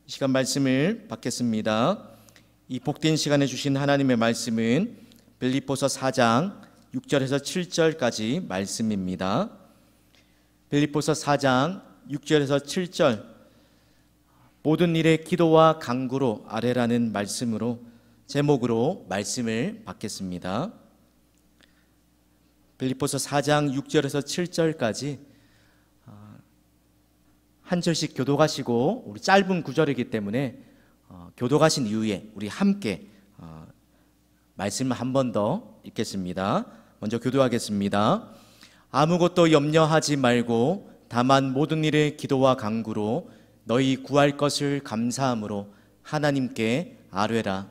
이 시간 말씀을 받겠습니다. 이 복된 시간에 주신 하나님의 말씀은 빌립보서 4장 6절에서 7절까지 말씀입니다. 빌립보서 4장 6절에서 7절, 모든 일에 기도와 간구로 아뢰라는 말씀으로 제목으로 말씀을 받겠습니다. 빌립보서 4장 6절에서 7절까지 한 절씩 교독하시고, 우리 짧은 구절이기 때문에 교독하신 이후에 우리 함께 말씀을 한 번 더 읽겠습니다. 먼저 교독하겠습니다. 아무것도 염려하지 말고 다만 모든 일에 기도와 간구로 너희 구할 것을 감사함으로 하나님께 아뢰라.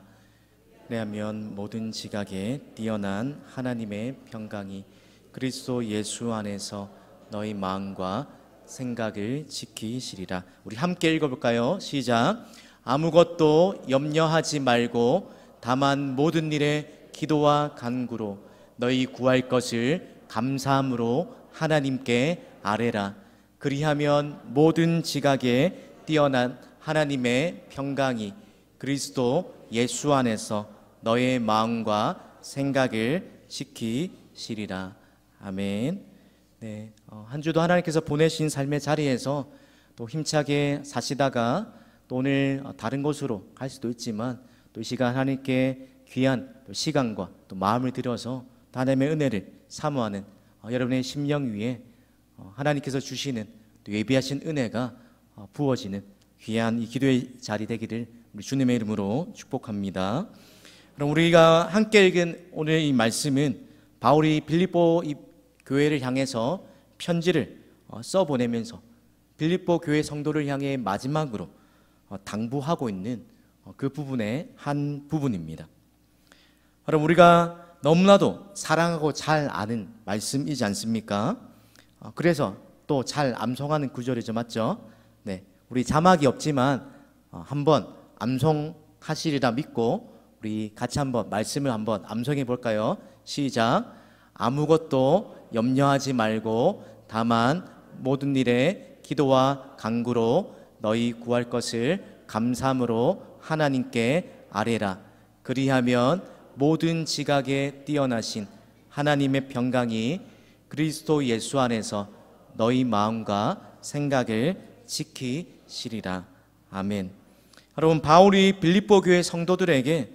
왜냐하면 모든 지각에 뛰어난 하나님의 평강이 그리스도 예수 안에서 너희 마음과 생각을 지키시리라. 우리 함께 읽어볼까요? 시작. 아무것도 염려하지 말고 다만 모든 일에 기도와 간구로 너희 구할 것을 감사함으로 하나님께 아뢰라. 그리하면 모든 지각에 뛰어난 하나님의 평강이 그리스도 예수 안에서 너의 마음과 생각을 지키시리라. 아멘. 네, 한 주도 하나님께서 보내신 삶의 자리에서 또 힘차게 사시다가 또 오늘 다른 곳으로 갈 수도 있지만 또 이 시간 하나님께 귀한 또 시간과 또 마음을 들여서 하나님의 은혜를 사모하는 여러분의 심령 위에 하나님께서 주시는 또 예비하신 은혜가 부어지는 귀한 이 기도의 자리 되기를 우리 주님의 이름으로 축복합니다. 그럼 우리가 함께 읽은 오늘 이 말씀은 바울이 빌립보 이 교회를 향해서 편지를 써보내면서 빌립보 교회 성도를 향해 마지막으로 당부하고 있는 그 부분의 한 부분입니다. 그럼 우리가 너무나도 사랑하고 잘 아는 말씀이지 않습니까? 그래서 또 잘 암송하는 구절이죠, 맞죠? 네, 우리 자막이 없지만 한번 암송하시리라 믿고 우리 같이 한번 말씀을 한번 암송해 볼까요? 시작. 아무것도 염려하지 말고 다만 모든 일에 기도와 간구로 너희 구할 것을 감사함으로 하나님께 아뢰라. 그리하면 모든 지각에 뛰어나신 하나님의 평강이 그리스도 예수 안에서 너희 마음과 생각을 지키시리라. 아멘. 여러분, 바울이 빌립보 교회 성도들에게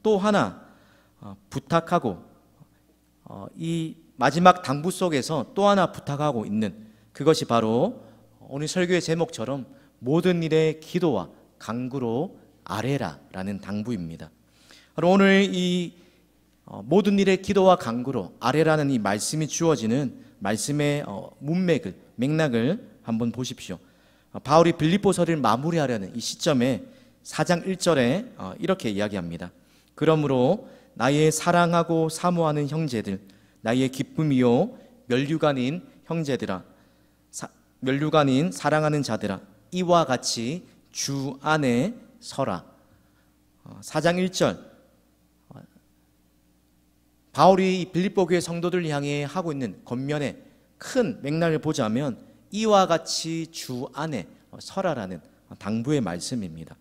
또 하나 부탁하고 이 마지막 당부 속에서 또 하나 부탁하고 있는 그것이 바로 오늘 설교의 제목처럼 모든 일에 기도와 간구로 아뢰라 라는 당부입니다. 오늘 이 모든 일에 기도와 간구로 아뢰라는 이 말씀이 주어지는 말씀의 맥락을 한번 보십시오. 바울이 빌립보서를 마무리하려는 이 시점에 4장 1절에 이렇게 이야기합니다. 그러므로 나의 사랑하고 사모하는 형제들, 나의 기쁨이요 면류관인 형제들아, 면류관인 사랑하는 자들아, 이와 같이 주 안에 서라. 4장 1절, 바울이 빌립보 교회 성도들 향해 하고 있는 겉면의 큰 맥락을 보자면 이와 같이 주 안에 서라라는 당부의 말씀입니다.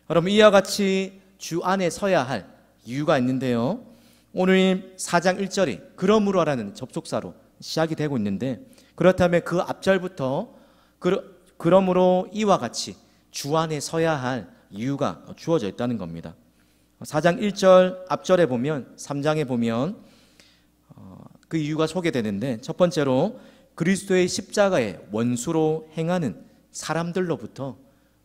여러분, 이와 같이 주 안에 서야 할 이유가 있는데요, 오늘 4장 1절이 그러므로라는 접속사로 시작이 되고 있는데, 그렇다면 그 앞절부터 그러므로 이와 같이 주 안에 서야 할 이유가 주어져 있다는 겁니다. 4장 1절 앞절에 보면 3장에 보면 그 이유가 소개되는데, 첫 번째로 그리스도의 십자가의 원수로 행하는 사람들로부터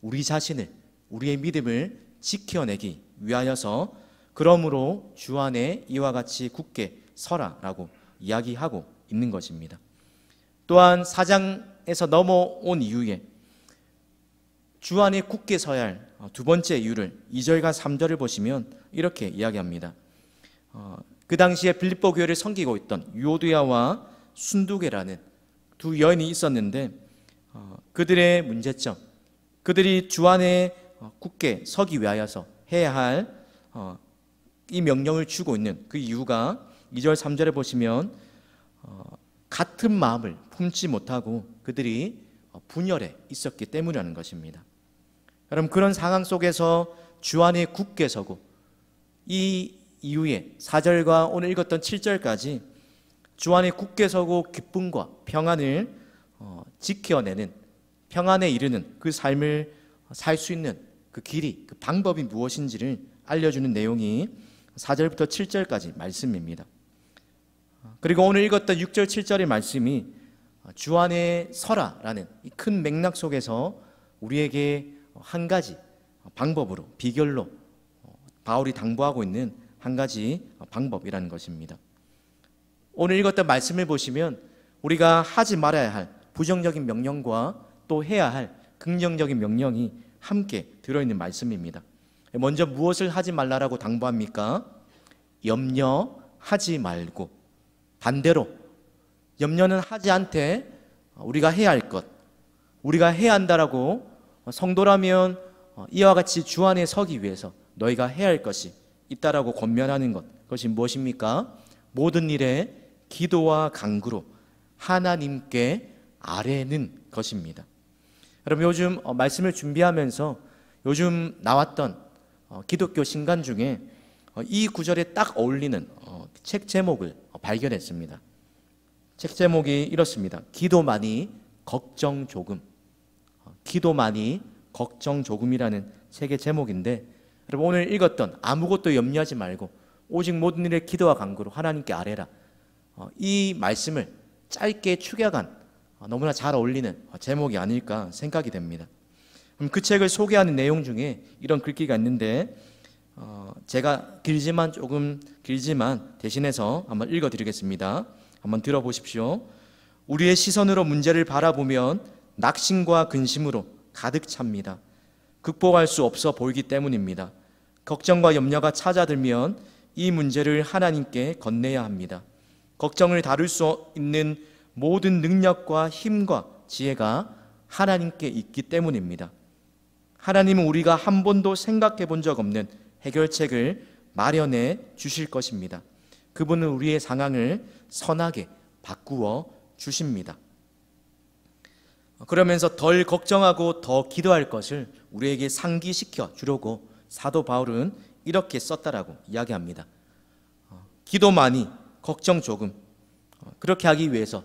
우리 자신을, 우리의 믿음을 지켜내기 위하여서 그러므로 주 안에 이와 같이 굳게 서라라고 이야기하고 있는 것입니다. 또한 4장에서 넘어온 이후에 주 안에 굳게 서야 할 두 번째 이유를 2절과 3절을 보시면 이렇게 이야기합니다. 그 당시에 빌립보 교회를 섬기고 있던 유오디아와 순두계라는 두 여인이 있었는데, 그들의 문제점, 그들이 주 안에 굳게 서기 위하여서 해야 할 이 명령을 주고 있는 그 이유가 2절 3절에 보시면 같은 마음을 품지 못하고 그들이 분열해 있었기 때문이라는 것입니다. 여러분, 그런 상황 속에서 주 안에 굳게 서고 이 이후에 4절과 오늘 읽었던 7절까지 주 안에 굳게 서고 기쁨과 평안을 지켜내는, 평안에 이르는 그 삶을 살 수 있는 그 길이, 그 방법이 무엇인지를 알려주는 내용이 4절부터 7절까지 말씀입니다. 그리고 오늘 읽었던 6절 7절의 말씀이 주 안에 서라라는 이 큰 맥락 속에서 우리에게 한 가지 방법으로, 비결로 바울이 당부하고 있는 한 가지 방법이라는 것입니다. 오늘 읽었던 말씀을 보시면 우리가 하지 말아야 할 부정적인 명령과 또 해야 할 긍정적인 명령이 함께 들어있는 말씀입니다. 먼저 무엇을 하지 말라라고 당부합니까? 염려하지 말고, 반대로 염려는 하지 않되 우리가 해야 할 것, 우리가 해야 한다라고, 성도라면 이와 같이 주 안에 서기 위해서 너희가 해야 할 것이 있다라고 권면하는 것, 그것이 무엇입니까? 모든 일에 기도와 간구로 하나님께 아뢰는 것입니다. 여러분, 요즘 말씀을 준비하면서 요즘 나왔던 기독교 신간 중에 이 구절에 딱 어울리는 책 제목을 발견했습니다. 책 제목이 이렇습니다. 기도 많이 걱정 조금. 기도 많이 걱정 조금이라는 책의 제목인데, 여러분, 오늘 읽었던 아무것도 염려하지 말고 오직 모든 일에 기도와 간구로 하나님께 아뢰라, 이 말씀을 짧게 축약한 너무나 잘 어울리는 제목이 아닐까 생각이 됩니다. 그 책을 소개하는 내용 중에 이런 글귀가 있는데, 제가 조금 길지만 대신해서 한번 읽어드리겠습니다. 한번 들어보십시오. 우리의 시선으로 문제를 바라보면 낙심과 근심으로 가득 찹니다. 극복할 수 없어 보이기 때문입니다. 걱정과 염려가 찾아들면 이 문제를 하나님께 건네야 합니다. 걱정을 다룰 수 있는 모든 능력과 힘과 지혜가 하나님께 있기 때문입니다. 하나님은 우리가 한 번도 생각해 본 적 없는 해결책을 마련해 주실 것입니다. 그분은 우리의 상황을 선하게 바꾸어 주십니다. 그러면서 덜 걱정하고 더 기도할 것을 우리에게 상기시켜 주려고 사도 바울은 이렇게 썼다라고 이야기합니다. 기도 많이, 걱정 조금. 그렇게 하기 위해서,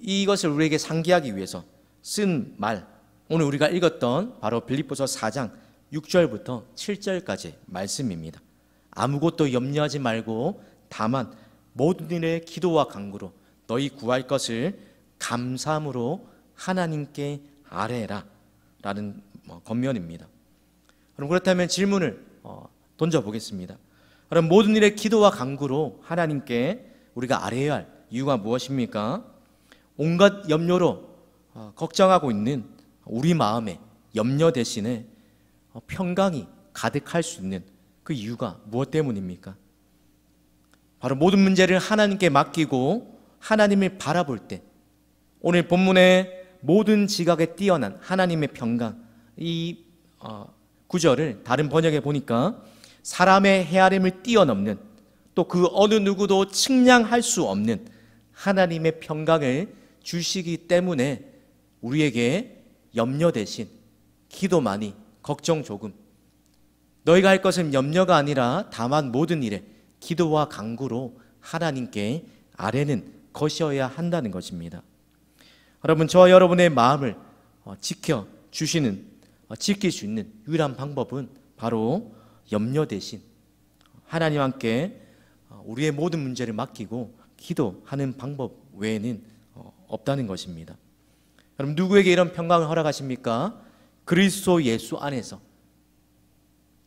이것을 우리에게 상기하기 위해서 쓴 말, 오늘 우리가 읽었던 바로 빌립보서 4장 6절부터 7절까지 말씀입니다. 아무것도 염려하지 말고 다만 모든 일에 기도와 간구로 너희 구할 것을 감사함으로 하나님께 아뢰라 라는 권면입니다. 그럼 그렇다면 질문을 던져보겠습니다. 그럼 모든 일에 기도와 간구로 하나님께 우리가 아뢰어야 할 이유가 무엇입니까? 온갖 염려로 걱정하고 있는 우리 마음에 염려 대신에 평강이 가득할 수 있는 그 이유가 무엇 때문입니까? 바로 모든 문제를 하나님께 맡기고 하나님을 바라볼 때, 오늘 본문의 모든 지각에 뛰어난 하나님의 평강, 이 구절을 다른 번역에 보니까 사람의 헤아림을 뛰어넘는, 또 그 어느 누구도 측량할 수 없는 하나님의 평강을 주시기 때문에 우리에게 염려 대신 기도 많이, 걱정 조금. 너희가 할 것은 염려가 아니라 다만 모든 일에 기도와 간구로 하나님께 아뢰는 것이어야 한다는 것입니다. 여러분, 저와 여러분의 마음을 지킬 수 있는 유일한 방법은 바로 염려 대신 하나님 함께 우리의 모든 문제를 맡기고 기도하는 방법 외에는 없다는 것입니다. 여러분, 누구에게 이런 평강을 허락하십니까? 그리스도 예수 안에서,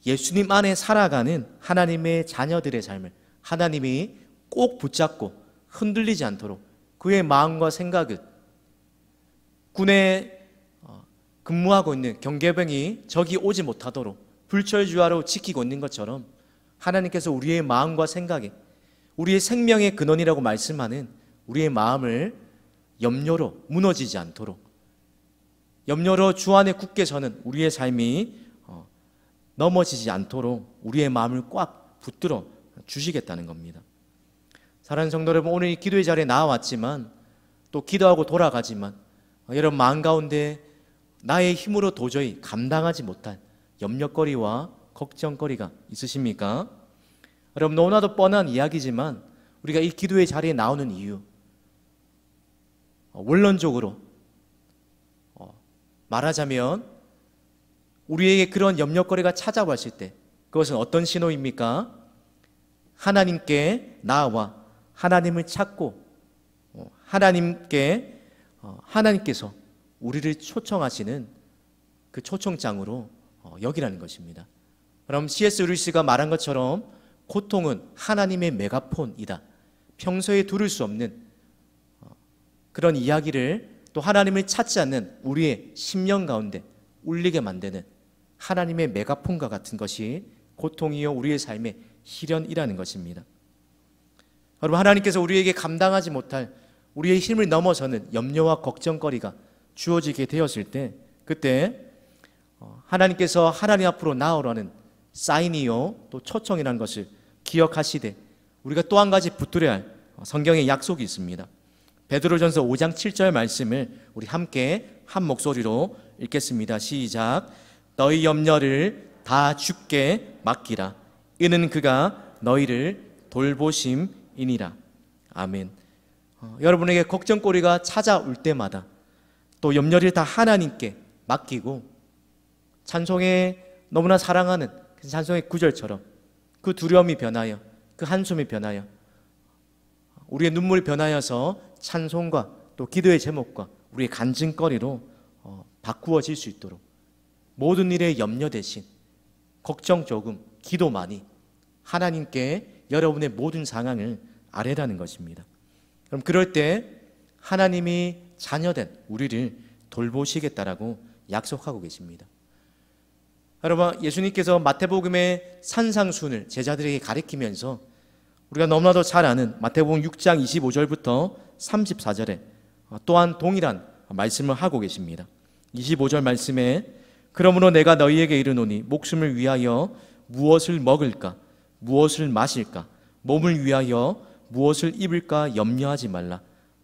예수님 안에 살아가는 하나님의 자녀들의 삶을 하나님이 꼭 붙잡고 흔들리지 않도록 그의 마음과 생각을, 군에 근무하고 있는 경계병이 적이 오지 못하도록 불철주야로 지키고 있는 것처럼 하나님께서 우리의 마음과 생각에, 우리의 생명의 근원이라고 말씀하는 우리의 마음을 염려로 무너지지 않도록, 염려로 주 안에 굳게 서는 우리의 삶이 넘어지지 않도록 우리의 마음을 꽉 붙들어 주시겠다는 겁니다. 사랑하는 성도 여러분, 오늘 이 기도의 자리에 나와왔지만 또 기도하고 돌아가지만 여러분 마음 가운데 나의 힘으로 도저히 감당하지 못할 염려거리와 걱정거리가 있으십니까? 여러분, 너무나도 뻔한 이야기지만 우리가 이 기도의 자리에 나오는 이유, 원론적으로 말하자면 우리에게 그런 염려거리가 찾아왔을 때 그것은 어떤 신호입니까? 하나님께 나아와 하나님을 찾고 하나님께서 우리를 초청하시는 그 초청장으로 여기라는 것입니다. 그럼 C.S. 루이스가 말한 것처럼 고통은 하나님의 메가폰이다. 평소에 들을 수 없는 그런 이야기를 또 하나님을 찾지 않는 우리의 심령 가운데 울리게 만드는 하나님의 메가폰과 같은 것이 고통이요 우리의 삶의 시련이라는 것입니다. 여러분, 하나님께서 우리에게 감당하지 못할 우리의 힘을 넘어서는 염려와 걱정거리가 주어지게 되었을 때, 그때 하나님께서 하나님 앞으로 나오라는 사인이요 또 초청이라는 것을 기억하시되 우리가 또 한 가지 붙들어야 할 성경의 약속이 있습니다. 베드로전서 5장 7절 말씀을 우리 함께 한 목소리로 읽겠습니다. 시작. 너희 염려를 다 주께 맡기라. 이는 그가 너희를 돌보심이니라. 아멘. 여러분에게 걱정거리가 찾아올 때마다 또 염려를 다 하나님께 맡기고 찬송에 너무나 사랑하는 그 찬송의 구절처럼 그 두려움이 변하여 그 한숨이 변하여 우리의 눈물이 변하여서 찬송과 또 기도의 제목과 우리의 간증거리로 바꾸어질 수 있도록 모든 일에 염려 대신 걱정 조금, 기도 많이 하나님께 여러분의 모든 상황을 아뢰라는 것입니다. 그럼 그럴 때 하나님이 자녀된 우리를 돌보시겠다라고 약속하고 계십니다. 여러분, 예수님께서 마태복음의 산상순을 제자들에게 가르치면서 우리가 너무나도 잘 아는 마태복음 6장 25절부터 34절에 또한 동일한 말씀을 하고 계십니다. 25절 말씀에 그러므로 내가 너희에게 이르노니 목숨을 위하여 무엇을 먹을까 무엇을 마실까 몸을 위하여 무엇을 입을까 염려하지 말라.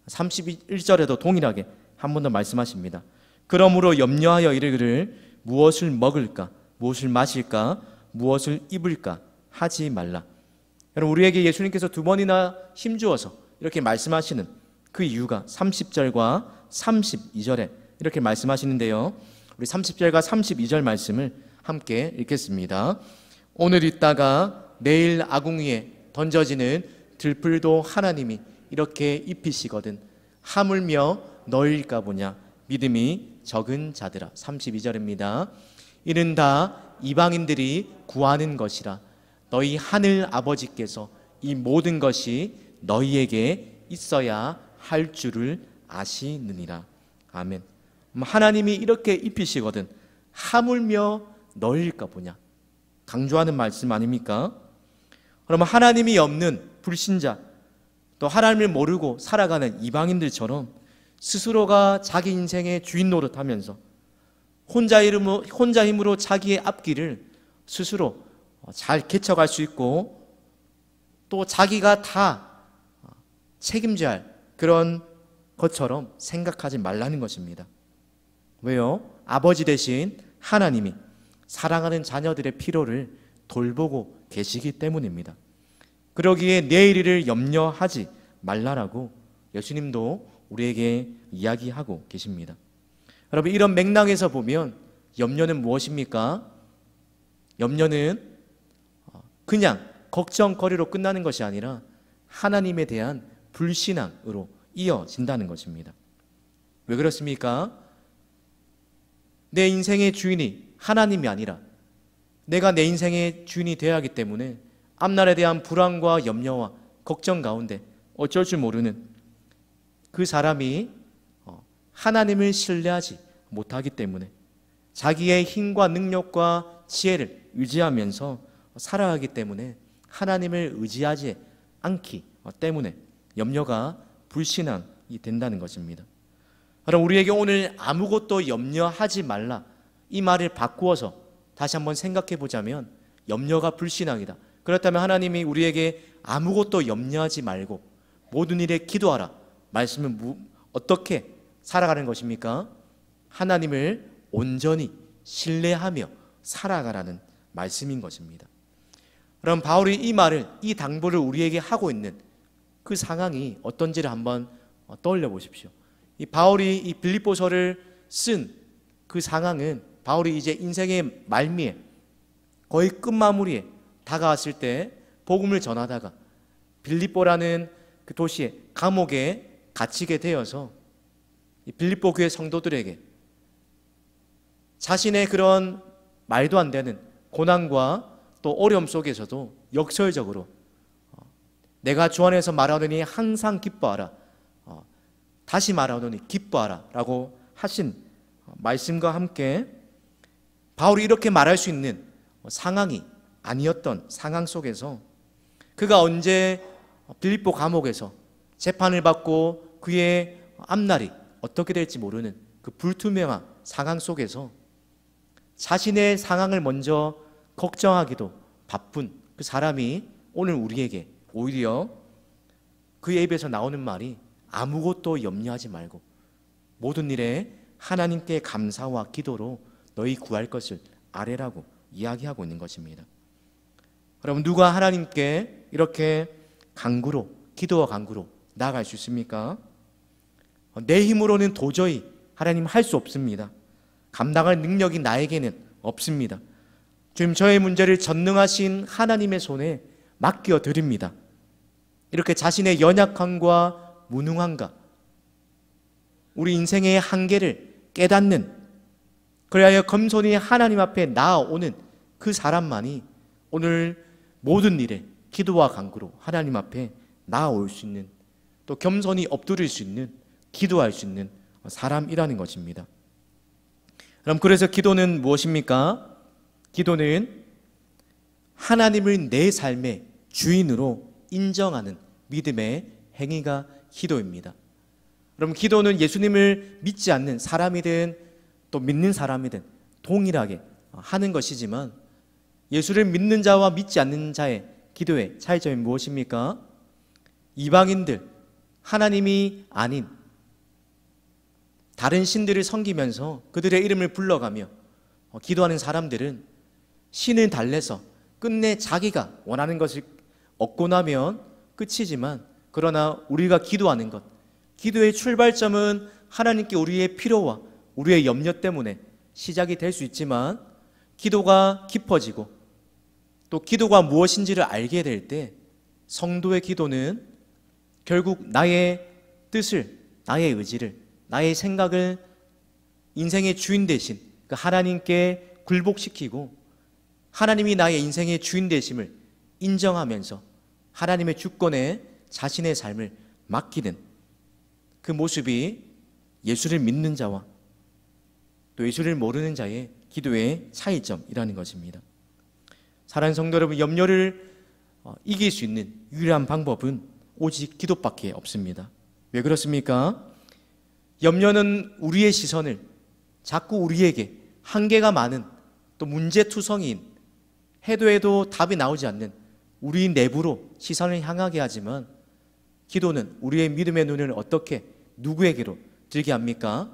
31절에도 동일하게 한 번 더 말씀하십니다. 그러므로 염려하여 이르기를 무엇을 먹을까 무엇을 마실까 무엇을 입을까 하지 말라. 여러분, 우리에게 예수님께서 두 번이나 힘주어서 이렇게 말씀하시는 그 이유가 30절과 32절에 이렇게 말씀하시는데요, 우리 30절과 32절 말씀을 함께 읽겠습니다. 오늘 있다가 내일 아궁 위에 던져지는 들풀도 하나님이 이렇게 입히시거든 하물며 너희일까 보냐 믿음이 적은 자들아. 32절입니다. 이는 다 이방인들이 구하는 것이라 너희 하늘 아버지께서 이 모든 것이 너희에게 있어야 할 줄을 아시느니라. 아멘. 하나님이 이렇게 입히시거든 하물며 너희일까 보냐 강조하는 말씀 아닙니까? 그러면 하나님이 없는 불신자 또 하나님을 모르고 살아가는 이방인들처럼 스스로가 자기 인생의 주인 노릇하면서 혼자 힘으로 자기의 앞길을 스스로 잘 개척할 수 있고 또 자기가 다 책임져야 할 그런 것처럼 생각하지 말라는 것입니다. 왜요? 아버지 대신 하나님이 사랑하는 자녀들의 필요를 돌보고 계시기 때문입니다. 그러기에 내일 일을 염려하지 말라라고 예수님도 우리에게 이야기하고 계십니다. 여러분, 이런 맥락에서 보면 염려는 무엇입니까? 염려는 그냥 걱정거리로 끝나는 것이 아니라 하나님에 대한 불신앙으로 이어진다는 것입니다. 왜 그렇습니까? 내 인생의 주인이 하나님이 아니라 내가 내 인생의 주인이 되어야 하기 때문에 앞날에 대한 불안과 염려와 걱정 가운데 어쩔 줄 모르는 그 사람이 하나님을 신뢰하지 못하기 때문에 자기의 힘과 능력과 지혜를 의지하면서 살아가기 때문에 하나님을 의지하지 않기 때문에 염려가 불신앙이 된다는 것입니다. 그럼 우리에게 오늘 아무것도 염려하지 말라 이 말을 바꾸어서 다시 한번 생각해 보자면 염려가 불신앙이다. 그렇다면 하나님이 우리에게 아무것도 염려하지 말고 모든 일에 기도하라 말씀은 어떻게 살아가는 것입니까? 하나님을 온전히 신뢰하며 살아가라는 말씀인 것입니다. 그럼 바울이 이 말을, 이 당부를 우리에게 하고 있는 그 상황이 어떤지를 한번 떠올려 보십시오. 이 바울이 이 빌립보서를 쓴 그 상황은 바울이 이제 인생의 말미에 거의 끝마무리에 다가왔을 때 복음을 전하다가 빌립보라는 그 도시에 감옥에 갇히게 되어서 이 빌립보 교회 성도들에게 자신의 그런 말도 안 되는 고난과 또 어려움 속에서도 역설적으로 내가 주 안에서 말하노니 항상 기뻐하라, 다시 말하노니 기뻐하라 라고 하신 말씀과 함께 바울이 이렇게 말할 수 있는 상황이 아니었던 상황 속에서 그가 언제 빌립보 감옥에서 재판을 받고 그의 앞날이 어떻게 될지 모르는 그 불투명한 상황 속에서 자신의 상황을 먼저 걱정하기도 바쁜 그 사람이 오늘 우리에게 오히려 그의 입에서 나오는 말이 아무것도 염려하지 말고 모든 일에 하나님께 감사와 기도로 너희 구할 것을 아뢰라고 이야기하고 있는 것입니다. 여러분, 누가 하나님께 이렇게 간구로, 기도와 간구로 나아갈 수 있습니까? 내 힘으로는 도저히 하나님 할 수 없습니다. 감당할 능력이 나에게는 없습니다. 주님, 저의 문제를 전능하신 하나님의 손에 맡겨 드립니다. 이렇게 자신의 연약함과 무능함과 우리 인생의 한계를 깨닫는, 그래야 겸손히 하나님 앞에 나아오는 그 사람만이 오늘 모든 일에 기도와 간구로 하나님 앞에 나아올 수 있는, 또 겸손히 엎드릴 수 있는, 기도할 수 있는 사람이라는 것입니다. 그럼 그래서 기도는 무엇입니까? 기도는 하나님을 내 삶의 주인으로 인정하는 믿음의 행위가 기도입니다. 그럼 기도는 예수님을 믿지 않는 사람이든 또 믿는 사람이든 동일하게 하는 것이지만 예수를 믿는 자와 믿지 않는 자의 기도의 차이점이 무엇입니까? 이방인들, 하나님이 아닌 다른 신들을 섬기면서 그들의 이름을 불러가며 기도하는 사람들은 신을 달래서 끝내 자기가 원하는 것을 얻고 나면 끝이지만, 그러나 우리가 기도하는 것, 기도의 출발점은 하나님께 우리의 필요와 우리의 염려 때문에 시작이 될 수 있지만, 기도가 깊어지고 또 기도가 무엇인지를 알게 될 때 성도의 기도는 결국 나의 뜻을, 나의 의지를, 나의 생각을 인생의 주인 대신 그 하나님께 굴복시키고 하나님이 나의 인생의 주인 되심을 인정하면서 하나님의 주권에 자신의 삶을 맡기는 그 모습이 예수를 믿는 자와 또 예수를 모르는 자의 기도의 차이점이라는 것입니다. 사랑하는 성도 여러분, 염려를 이길 수 있는 유일한 방법은 오직 기도밖에 없습니다. 왜 그렇습니까? 염려는 우리의 시선을 자꾸 우리에게 한계가 많은, 또 문제투성이인, 해도 답이 나오지 않는 우리 내부로 시선을 향하게 하지만, 기도는 우리의 믿음의 눈을 어떻게 누구에게로 들게 합니까?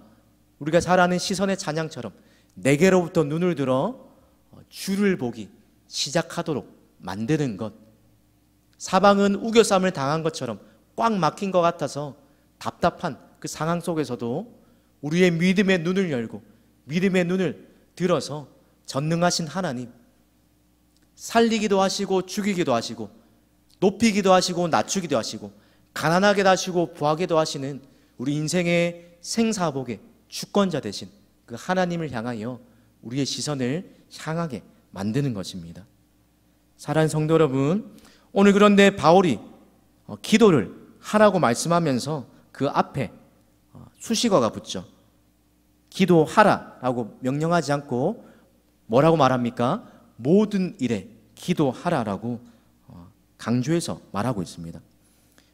우리가 잘 아는 시선의 찬양처럼 내게로부터 눈을 들어 주를 보기 시작하도록 만드는 것. 사방은 우겨쌈을 당한 것처럼 꽉 막힌 것 같아서 답답한 그 상황 속에서도 우리의 믿음의 눈을 열고 믿음의 눈을 들어서 전능하신 하나님, 살리기도 하시고 죽이기도 하시고 높이기도 하시고 낮추기도 하시고 가난하게도 하시고 부하게도 하시는 우리 인생의 생사복의 주권자 되신 그 하나님을 향하여 우리의 시선을 향하게 만드는 것입니다. 사랑하는 성도 여러분, 오늘 그런데 바울이 기도를 하라고 말씀하면서 그 앞에 수식어가 붙죠. 기도하라라고 명령하지 않고 뭐라고 말합니까? 모든 일에 기도하라라고 강조해서 말하고 있습니다.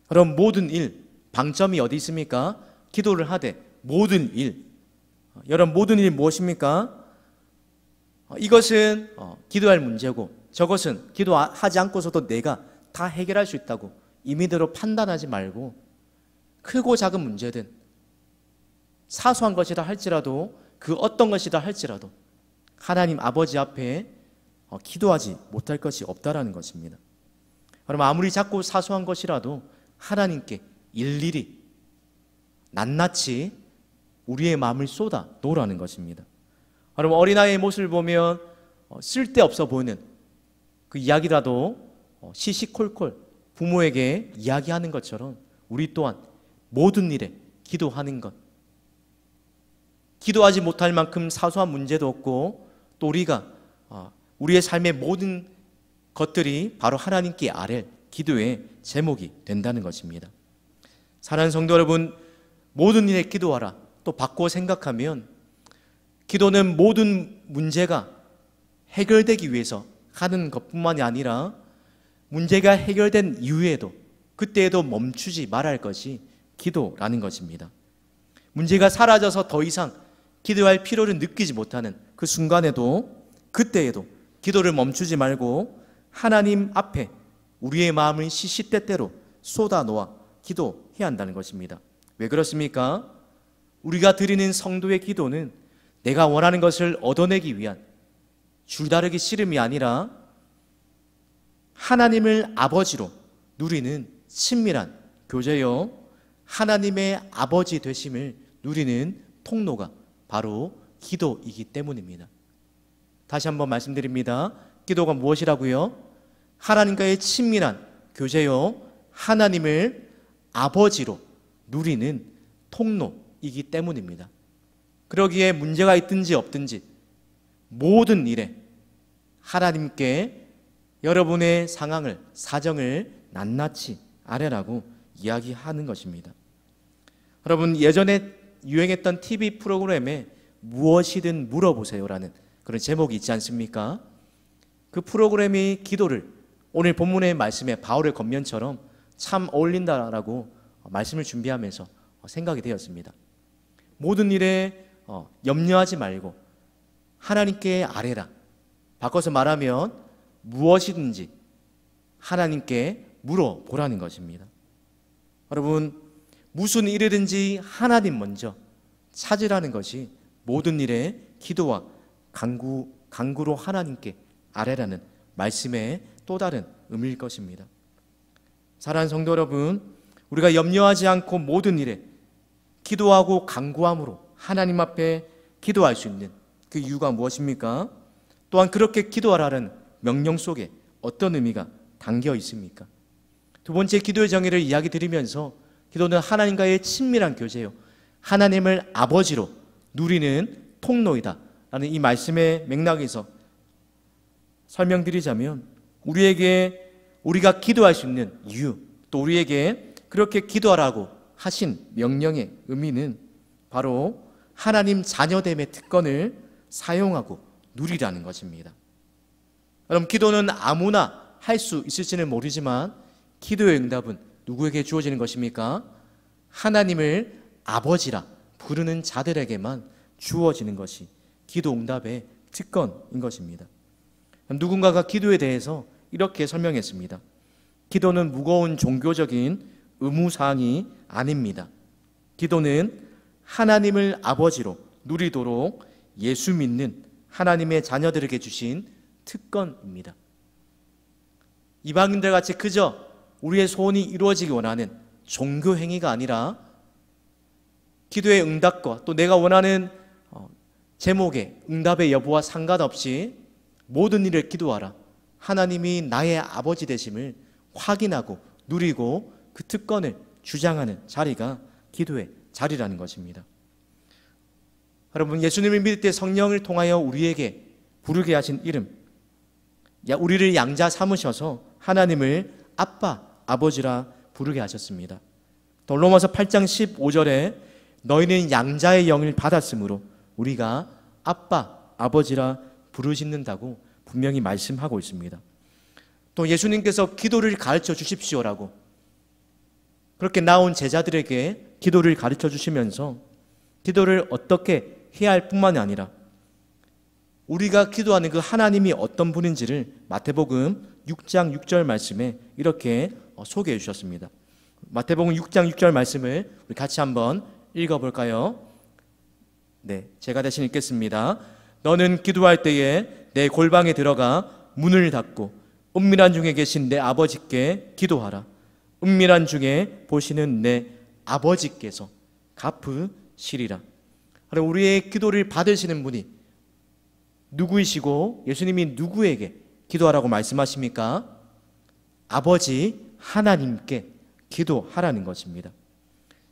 그럼 모든 일, 방점이 어디 있습니까? 기도를 하되 모든 일. 여러분, 모든 일 무엇입니까? 이것은 기도할 문제고 저것은 기도하지 않고서도 내가 다 해결할 수 있다고 임의대로 판단하지 말고, 크고 작은 문제든 사소한 것이라 할지라도 그 어떤 것이다 할지라도 하나님 아버지 앞에 기도하지 못할 것이 없다라는 것입니다. 그러면 아무리 작고 사소한 것이라도 하나님께 일일이 낱낱이 우리의 마음을 쏟아 놓으라는 것입니다. 여러분, 어린아이의 모습을 보면 쓸데없어 보이는 그 이야기라도 시시콜콜 부모에게 이야기하는 것처럼 우리 또한 모든 일에 기도하는 것, 기도하지 못할 만큼 사소한 문제도 없고, 또 우리가 우리의 삶의 모든 것들이 바로 하나님께 아뢰 기도의 제목이 된다는 것입니다. 사랑하는 성도 여러분, 모든 일에 기도하라 또 바꿔 생각하면, 기도는 모든 문제가 해결되기 위해서 하는 것뿐만이 아니라 문제가 해결된 이후에도 그때에도 멈추지 말아야 할 것이 기도라는 것입니다. 문제가 사라져서 더 이상 기도할 필요를 느끼지 못하는 그 순간에도, 그때에도 기도를 멈추지 말고 하나님 앞에 우리의 마음을 시시때때로 쏟아놓아 기도해야 한다는 것입니다. 왜 그렇습니까? 우리가 드리는 성도의 기도는 내가 원하는 것을 얻어내기 위한 줄다르기 씨름이 아니라 하나님을 아버지로 누리는 친밀한 교제요, 하나님의 아버지 되심을 누리는 통로가 바로 기도이기 때문입니다. 다시 한번 말씀드립니다. 기도가 무엇이라고요? 하나님과의 친밀한 교제요, 하나님을 아버지로 누리는 통로이기 때문입니다. 그러기에 문제가 있든지 없든지 모든 일에 하나님께 여러분의 상황을, 사정을 낱낱이 아뢰라고 이야기하는 것입니다. 여러분, 예전에 유행했던 TV 프로그램에 무엇이든 물어보세요라는 그런 제목이 있지 않습니까? 그 프로그램이 기도를 오늘 본문의 말씀에 바울의 권면처럼 참 어울린다라고 말씀을 준비하면서 생각이 되었습니다. 모든 일에 염려하지 말고 하나님께 아뢰라. 바꿔서 말하면 무엇이든지 하나님께 물어보라는 것입니다. 여러분, 무슨 일이든지 하나님 먼저 찾으라는 것이 모든 일에 기도와 간구로 하나님께 아뢰라는 말씀의 또 다른 의미일 것입니다. 사랑하는 성도 여러분, 우리가 염려하지 않고 모든 일에 기도하고 간구함으로 하나님 앞에 기도할 수 있는 그 이유가 무엇입니까? 또한 그렇게 기도하라는 명령 속에 어떤 의미가 담겨 있습니까? 두 번째, 기도의 정의를 이야기 드리면서, 기도는 하나님과의 친밀한 교제요, 하나님을 아버지로 누리는 통로이다 라는 이 말씀의 맥락에서 설명드리자면, 우리가 기도할 수 있는 이유, 또 우리에게 그렇게 기도하라고 하신 명령의 의미는 바로 하나님 자녀됨의 특권을 사용하고 누리라는 것입니다. 여러분, 기도는 아무나 할 수 있을지는 모르지만 기도의 응답은 누구에게 주어지는 것입니까? 하나님을 아버지라 부르는 자들에게만 주어지는 것이 기도 응답의 특권인 것입니다. 누군가가 기도에 대해서 이렇게 설명했습니다. 기도는 무거운 종교적인 의무사항이 아닙니다. 기도는 하나님을 아버지로 누리도록 예수 믿는 하나님의 자녀들에게 주신 특권입니다. 이방인들 같이 그저 우리의 소원이 이루어지기 원하는 종교 행위가 아니라, 기도의 응답과 또 내가 원하는 제목의 응답의 여부와 상관없이 모든 일을 기도하라, 하나님이 나의 아버지 되심을 확인하고 누리고 그 특권을 주장하는 자리가 기도의 자리라는 것입니다. 여러분, 예수님을 믿을 때 성령을 통하여 우리에게 부르게 하신 이름, 우리를 양자 삼으셔서 하나님을 아빠, 아버지라 부르게 하셨습니다. 또 로마서 8장 15절에 너희는 양자의 영을 받았으므로 우리가 아빠, 아버지라 부르짖는다고 분명히 말씀하고 있습니다. 또 예수님께서 기도를 가르쳐 주십시오라고 그렇게 나온 제자들에게 기도를 가르쳐 주시면서 기도를 어떻게 해야 할 뿐만이 아니라 우리가 기도하는 그 하나님이 어떤 분인지를 마태복음 6장 6절 말씀에 이렇게 소개해 주셨습니다. 마태복음 6장 6절 말씀을 우리 같이 한번 읽어볼까요? 네, 제가 대신 읽겠습니다. 너는 기도할 때에 내 골방에 들어가 문을 닫고 은밀한 중에 계신 내 아버지께 기도하라. 은밀한 중에 보시는 내 아버지께서 갚으시리라. 우리의 기도를 받으시는 분이 누구이시고 예수님이 누구에게 기도하라고 말씀하십니까? 아버지 하나님께 기도하라는 것입니다.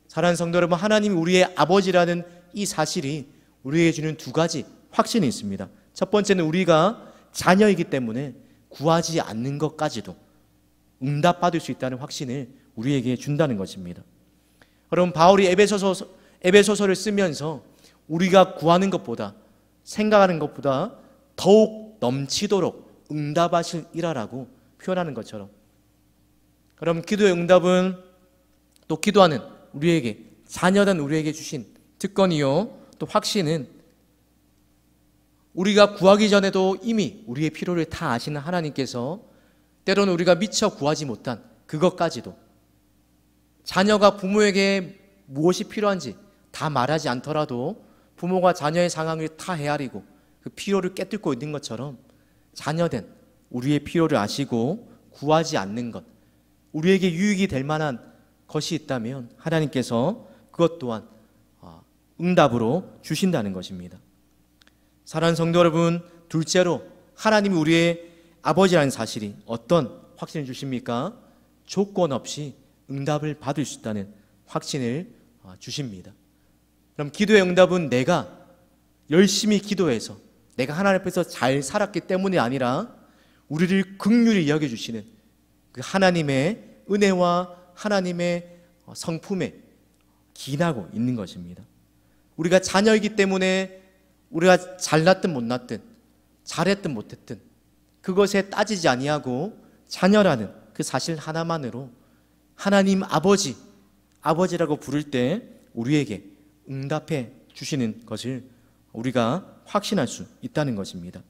사랑하는 성도 여러분, 하나님이 우리의 아버지라는 이 사실이 우리에게 주는 두 가지 확신이 있습니다. 첫 번째는 우리가 자녀이기 때문에 구하지 않는 것까지도 응답받을 수 있다는 확신을 우리에게 준다는 것입니다. 여러분, 바울이 에베소서를 쓰면서 우리가 구하는 것보다, 생각하는 것보다 더욱 넘치도록 응답하실 이라라고 표현하는 것처럼, 그럼 기도의 응답은 또 기도하는 우리에게, 자녀된 우리에게 주신 특권이요, 또 확신은 우리가 구하기 전에도 이미 우리의 필요를 다 아시는 하나님께서 때로는 우리가 미처 구하지 못한 그것까지도, 자녀가 부모에게 무엇이 필요한지 다 말하지 않더라도 부모가 자녀의 상황을 다 헤아리고 그 필요를 꿰뚫고 있는 것처럼 자녀된 우리의 필요를 아시고 구하지 않는 것, 우리에게 유익이 될 만한 것이 있다면 하나님께서 그것 또한 응답으로 주신다는 것입니다. 사랑하는 성도 여러분, 둘째로 하나님이 우리의 아버지라는 사실이 어떤 확신을 주십니까? 조건 없이 응답을 받을 수 있다는 확신을 주십니다. 그럼 기도의 응답은 내가 열심히 기도해서 내가 하나님 앞에서 잘 살았기 때문이 아니라 우리를 긍휼히 여겨주시는 그 하나님의 은혜와 하나님의 성품에 기인하고 있는 것입니다. 우리가 자녀이기 때문에 우리가 잘났든 못났든 잘했든 못했든 그것에 따지지 아니하고 자녀라는 그 사실 하나만으로 하나님 아버지라고 부를 때 우리에게 응답해 주시는 것을 우리가 확신할 수 있다는 것입니다.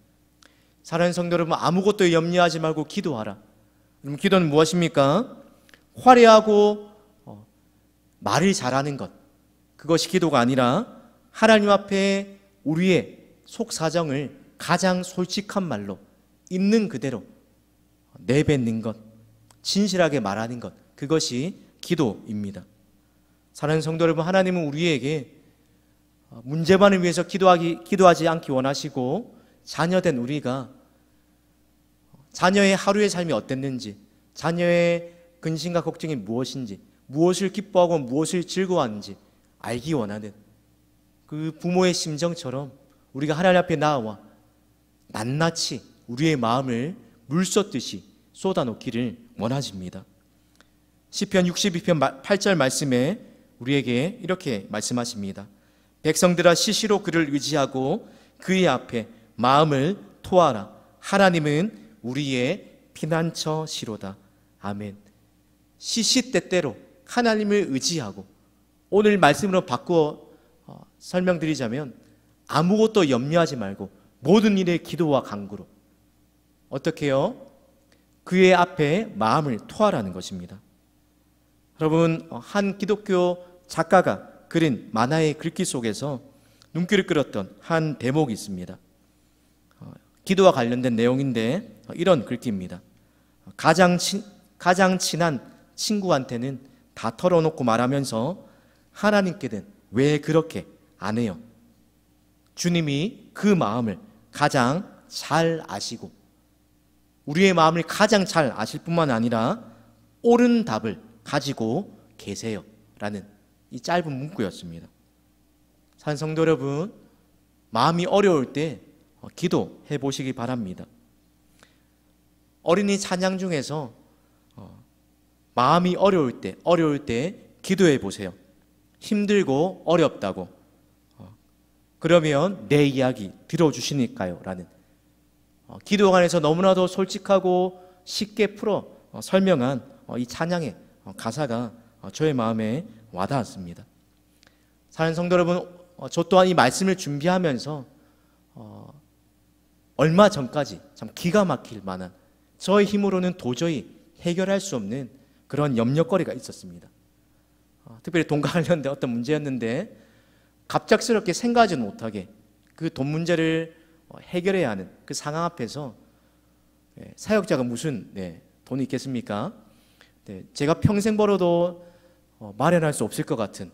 사랑하는 성도 여러분, 아무것도 염려하지 말고 기도하라. 그럼 기도는 무엇입니까? 화려하고 말을 잘하는 것, 그것이 기도가 아니라 하나님 앞에 우리의 속사정을 가장 솔직한 말로 있는 그대로 내뱉는 것, 진실하게 말하는 것, 그것이 기도입니다. 사랑하는 성도 여러분, 하나님은 우리에게 문제만을 위해서 기도하지 않기 원하시고 자녀된 우리가 자녀의 하루의 삶이 어땠는지, 자녀의 근심과 걱정이 무엇인지, 무엇을 기뻐하고 무엇을 즐거워하는지 알기 원하는 그 부모의 심정처럼 우리가 하나님 앞에 나와 낱낱이 우리의 마음을 물 쏟듯이 쏟아놓기를 원하십니다. 시편 62편 8절 말씀에 우리에게 이렇게 말씀하십니다. 백성들아, 시시로 그를 의지하고 그의 앞에 마음을 토하라. 하나님은 우리의 피난처시로다. 아멘. 시시때때로 하나님을 의지하고, 오늘 말씀으로 바꾸어 설명드리자면 아무것도 염려하지 말고 모든 일에 기도와 간구로 어떻게 해요? 그의 앞에 마음을 토하라는 것입니다. 여러분, 한 기독교 작가가 그린 만화의 글귀 속에서 눈길을 끌었던 한 대목이 있습니다. 기도와 관련된 내용인데 이런 글귀입니다. 가장 친한 친구한테는 다 털어놓고 말하면서 하나님께는 왜 그렇게 안 해요? 주님이 그 마음을 가장 잘 아시고 우리의 마음을 가장 잘 아실 뿐만 아니라 옳은 답을 가지고 계세요 라는 이 짧은 문구였습니다. 사랑하는 성도 여러분, 마음이 어려울 때 기도해 보시기 바랍니다. 어린이 찬양 중에서 마음이 어려울 때 기도해 보세요. 힘들고 어렵다고. 그러면 내 이야기 들어주시니까요 라는 기도관에서 너무나도 솔직하고 쉽게 풀어 설명한 이 찬양의 가사가 저의 마음에 와닿았습니다. 사랑하는 성도 여러분, 저 또한 이 말씀을 준비하면서 얼마 전까지 참 기가 막힐 만한, 저의 힘으로는 도저히 해결할 수 없는 그런 염려거리가 있었습니다. 특별히 돈과 관련된 어떤 문제였는데, 갑작스럽게 생각하지 못하게 그 돈 문제를 해결해야 하는 그 상황 앞에서 사역자가 무슨 돈이 있겠습니까? 제가 평생 벌어도 마련할 수 없을 것 같은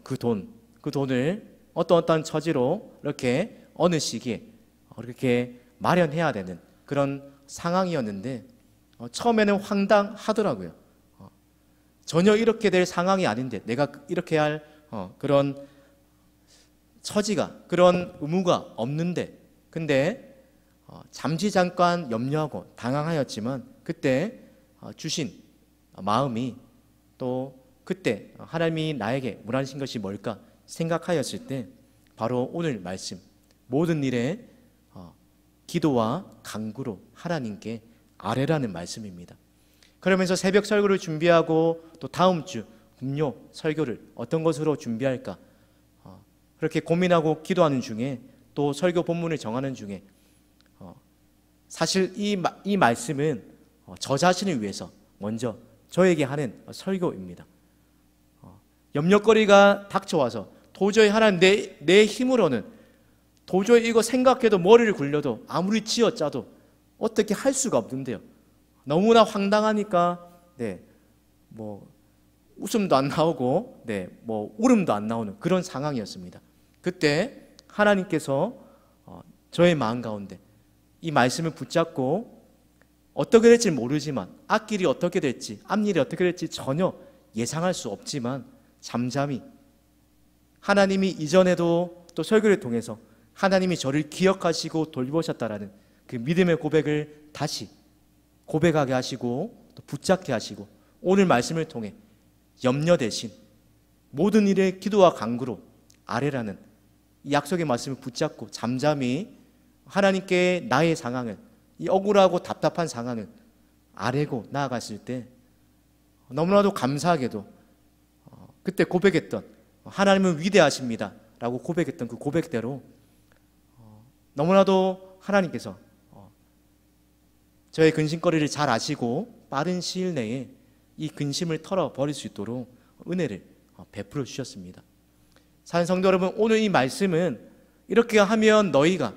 그 돈을 어떠한 처지로 이렇게 어느 시기에 이렇게 마련해야 되는 그런 상황이었는데 처음에는 황당하더라고요. 전혀 이렇게 될 상황이 아닌데 내가 이렇게 할 그런 처지가, 그런 의무가 없는데, 근데 잠시 잠깐 염려하고 당황하였지만 그때 주신 마음이, 또 그때 하나님이 나에게 원하신 것이 뭘까 생각하였을 때 바로 오늘 말씀, 모든 일에 기도와 간구로 하나님께 아뢰라는 말씀입니다. 그러면서 새벽 설교를 준비하고 또 다음 주 금요 설교를 어떤 것으로 준비할까 그렇게 고민하고 기도하는 중에, 또 설교 본문을 정하는 중에 사실 이 말씀은 저 자신을 위해서 먼저 저에게 하는 설교입니다. 염려거리가 닥쳐와서 도저히 하나님 내 힘으로는 도저히 이거 생각해도 머리를 굴려도 아무리 쥐어짜도 어떻게 할 수가 없는데요. 너무나 황당하니까 뭐 웃음도 안 나오고 뭐 울음도 안 나오는 그런 상황이었습니다. 그때 하나님께서 저의 마음 가운데 이 말씀을 붙잡고 어떻게 될지 모르지만, 앞길이 어떻게 될지, 앞일이 어떻게 될지 전혀 예상할 수 없지만 잠잠히 하나님이 이전에도 또 설교를 통해서 하나님이 저를 기억하시고 돌보셨다라는 그 믿음의 고백을 다시 고백하게 하시고 또 붙잡게 하시고, 오늘 말씀을 통해 염려 대신 모든 일에 기도와 간구로 아뢰라는 이 약속의 말씀을 붙잡고 잠잠히 하나님께 나의 상황을, 이 억울하고 답답한 상황을 아뢰고 나아갔을 때 너무나도 감사하게도 그때 고백했던 하나님은 위대하십니다 라고 고백했던 그 고백대로 너무나도 하나님께서 저의 근심거리를 잘 아시고 빠른 시일 내에 이 근심을 털어버릴 수 있도록 은혜를 베풀어 주셨습니다. 사는 성도 여러분, 오늘 이 말씀은 이렇게 하면 너희가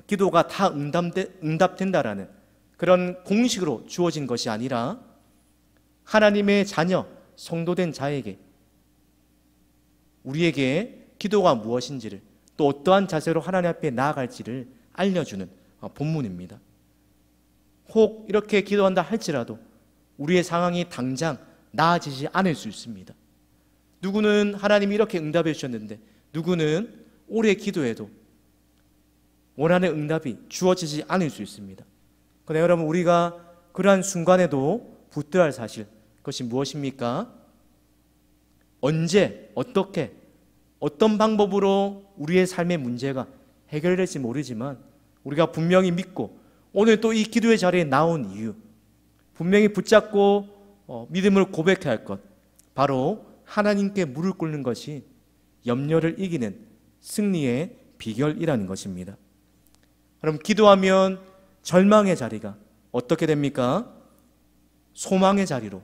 기도가 다 응답된다라는 그런 공식으로 주어진 것이 아니라 하나님의 자녀, 성도된 자에게 우리에게 기도가 무엇인지를, 또 어떠한 자세로 하나님 앞에 나아갈지를 알려주는 본문입니다. 혹 이렇게 기도한다 할지라도 우리의 상황이 당장 나아지지 않을 수 있습니다. 누구는 하나님이 이렇게 응답해 주셨는데 누구는 오래 기도해도 원하는 응답이 주어지지 않을 수 있습니다. 그러나 여러분, 우리가 그러한 순간에도 붙들어야 할 사실, 그것이 무엇입니까? 언제, 어떻게, 어떤 방법으로 우리의 삶의 문제가 해결될지 모르지만 우리가 분명히 믿고 오늘 또 이 기도의 자리에 나온 이유, 분명히 붙잡고 믿음을 고백해야 할 것, 바로 하나님께 무릎 꿇는 것이 염려를 이기는 승리의 비결이라는 것입니다. 그럼 기도하면 절망의 자리가 어떻게 됩니까? 소망의 자리로,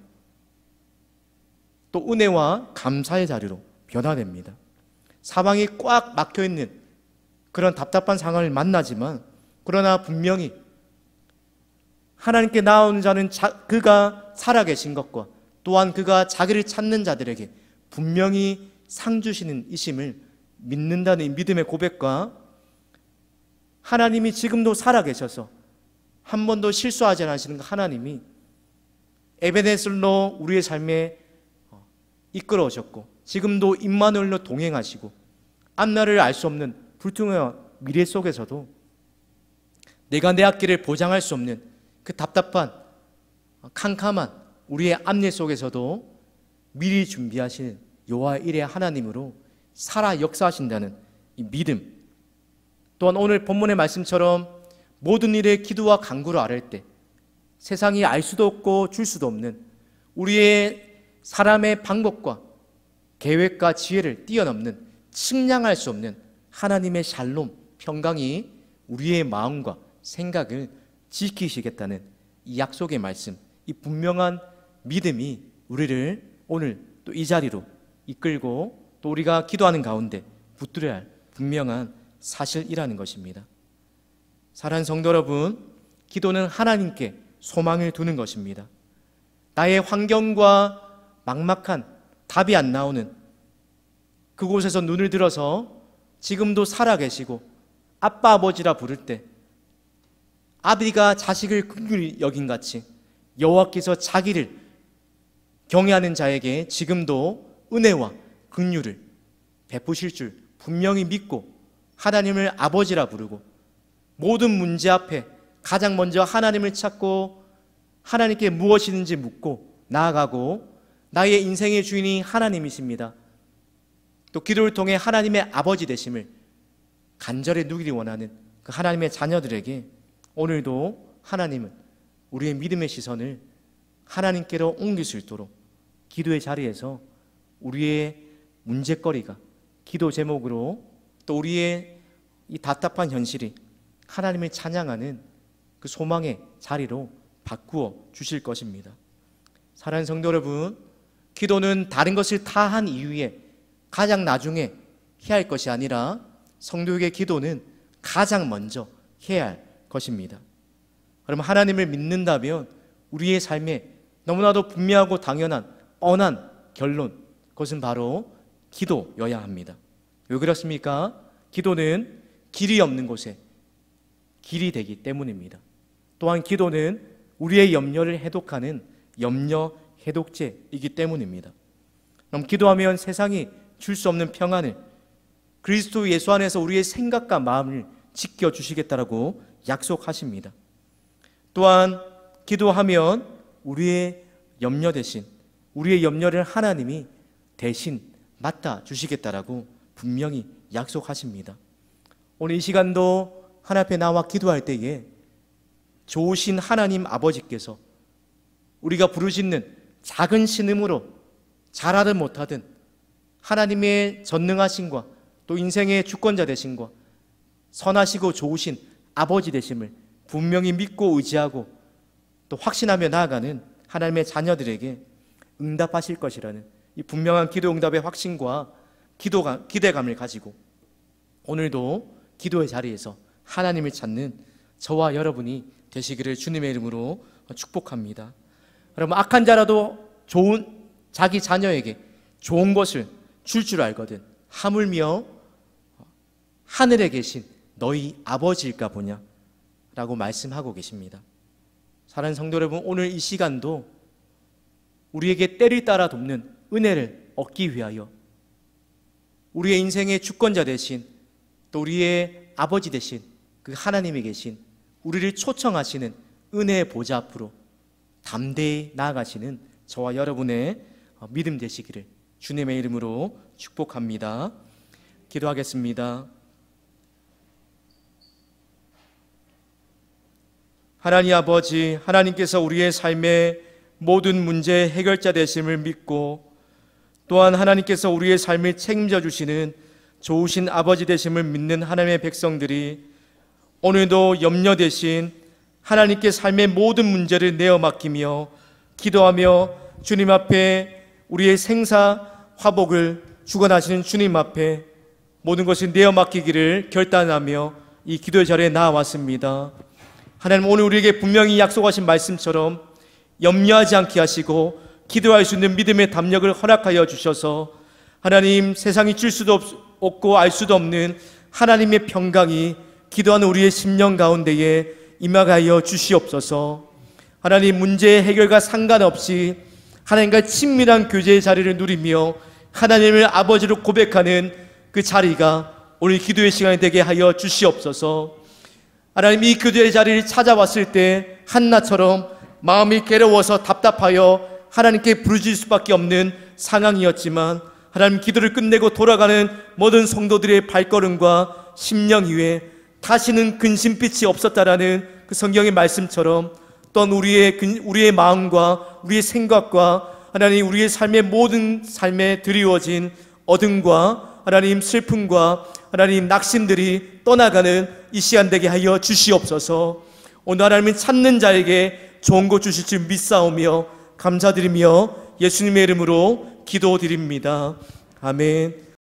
또 은혜와 감사의 자리로 변화됩니다. 사방이 꽉 막혀있는 그런 답답한 상황을 만나지만, 그러나 분명히 하나님께 나온 자는 그가 살아계신 것과 또한 그가 자기를 찾는 자들에게 분명히 상 주시는 이심을 믿는다는 이 믿음의 고백과, 하나님이 지금도 살아계셔서 한 번도 실수하지 않으시는 하나님이 에베네셀로 우리의 삶에 이끌어 오셨고 지금도 임마누엘로 동행하시고 앞날을 알 수 없는 불투명한 미래 속에서도 내가 내 앞길을 보장할 수 없는 그 답답한 캄캄한 우리의 앞일 속에서도 미리 준비하시는 여호와 일의 하나님으로 살아 역사하신다는 이 믿음, 또한 오늘 본문의 말씀처럼 모든 일에 기도와 간구로 아뢰을 때 세상이 알 수도 없고 줄 수도 없는 우리의 사람의 방법과 계획과 지혜를 뛰어넘는 측량할 수 없는 하나님의 샬롬, 평강이 우리의 마음과 생각을 지키시겠다는 이 약속의 말씀, 이 분명한 믿음이 우리를 오늘 또 이 자리로 이끌고 또 우리가 기도하는 가운데 붙들어야 할 분명한 사실이라는 것입니다. 사랑하는 성도 여러분, 기도는 하나님께 소망을 두는 것입니다. 나의 환경과 막막한 답이 안 나오는 그곳에서 눈을 들어서 지금도 살아계시고 아빠 아버지라 부를 때 아비가 자식을 긍휼히 여긴 같이 여호와께서 자기를 경외하는 자에게 지금도 은혜와 긍휼을 베푸실 줄 분명히 믿고 하나님을 아버지라 부르고 모든 문제 앞에 가장 먼저 하나님을 찾고 하나님께 무엇이든지 묻고 나아가고 나의 인생의 주인이 하나님이십니다. 또 기도를 통해 하나님의 아버지 되심을 간절히 누리기 원하는 그 하나님의 자녀들에게 오늘도 하나님은 우리의 믿음의 시선을 하나님께로 옮길 수 있도록 기도의 자리에서 우리의 문제거리가 기도 제목으로 또 우리의 이 답답한 현실이 하나님을 찬양하는 그 소망의 자리로 바꾸어 주실 것입니다. 사랑하는 성도 여러분, 기도는 다른 것을 다 한 이후에 가장 나중에 해야 할 것이 아니라 성도에게 기도는 가장 먼저 해야 할 것입니다. 그러면 하나님을 믿는다면 우리의 삶에 너무나도 분명하고 당연한 뻔한 결론, 그것은 바로 기도여야 합니다. 왜 그렇습니까? 기도는 길이 없는 곳에 길이 되기 때문입니다. 또한 기도는 우리의 염려를 해독하는 염려 해독제이기 때문입니다. 그럼 기도하면 세상이 줄 수 없는 평안을 그리스도 예수 안에서 우리의 생각과 마음을 지켜주시겠다라고 약속하십니다. 또한 기도하면 우리의 염려 대신 우리의 염려를 하나님이 대신 맡아주시겠다라고 분명히 약속하십니다. 오늘 이 시간도 하나님 앞에 나와 기도할 때에 좋으신 하나님 아버지께서 우리가 부르짖는 작은 신음으로 잘하든 못하든 하나님의 전능하심과 또 인생의 주권자 되심과 선하시고 좋으신 아버지 되심을 분명히 믿고 의지하고 또 확신하며 나아가는 하나님의 자녀들에게 응답하실 것이라는 이 분명한 기도 응답의 확신과 기대감을 가지고 오늘도 기도의 자리에서 하나님을 찾는 저와 여러분이 되시기를 주님의 이름으로 축복합니다. 여러분, 악한 자라도 좋은 자기 자녀에게 좋은 것을 줄 알거든 하물며 하늘에 계신 너희 아버지일까 보냐 라고 말씀하고 계십니다. 사랑하는 성도 여러분, 오늘 이 시간도 우리에게 때를 따라 돕는 은혜를 얻기 위하여 우리의 인생의 주권자 되신 또 우리의 아버지 되신 그 하나님이 계신 우리를 초청하시는 은혜의 보좌 앞으로 담대히 나아가시는 저와 여러분의 믿음 되시기를 주님의 이름으로 축복합니다. 기도하겠습니다. 하나님 아버지, 하나님께서 우리의 삶의 모든 문제의 해결자 되심을 믿고 또한 하나님께서 우리의 삶을 책임져 주시는 좋으신 아버지 되심을 믿는 하나님의 백성들이 오늘도 염려 대신 하나님께 삶의 모든 문제를 내어 맡기며 기도하며 주님 앞에 우리의 생사 화복을 주관하시는 주님 앞에 모든 것을 내어 맡기기를 결단하며 이 기도의 자리에 나와왔습니다. 하나님, 오늘 우리에게 분명히 약속하신 말씀처럼 염려하지 않게 하시고 기도할 수 있는 믿음의 담력을 허락하여 주셔서 하나님, 세상이 줄 수도 없고 알 수도 없는 하나님의 평강이 기도하는 우리의 심령 가운데에 임하여 주시옵소서. 하나님, 문제의 해결과 상관없이 하나님과 친밀한 교제의 자리를 누리며 하나님을 아버지로 고백하는 그 자리가 오늘 기도의 시간이 되게 하여 주시옵소서. 하나님, 이 기도의 자리를 찾아왔을 때 한나처럼 마음이 괴로워서 답답하여 하나님께 부르짖을 수밖에 없는 상황이었지만 하나님, 기도를 끝내고 돌아가는 모든 성도들의 발걸음과 심령 위에 다시는 근심빛이 없었다라는 그 성경의 말씀처럼 또한 우리의 마음과 우리의 생각과 하나님, 우리의 삶의 모든 삶에 드리워진 어둠과 하나님, 슬픔과 하나님, 낙심들이 떠나가는 이 시간 되게 하여 주시옵소서. 오늘 하나님은 찾는 자에게 좋은 것 주실 줄 믿사오며 감사드리며 예수님의 이름으로 기도드립니다. 아멘.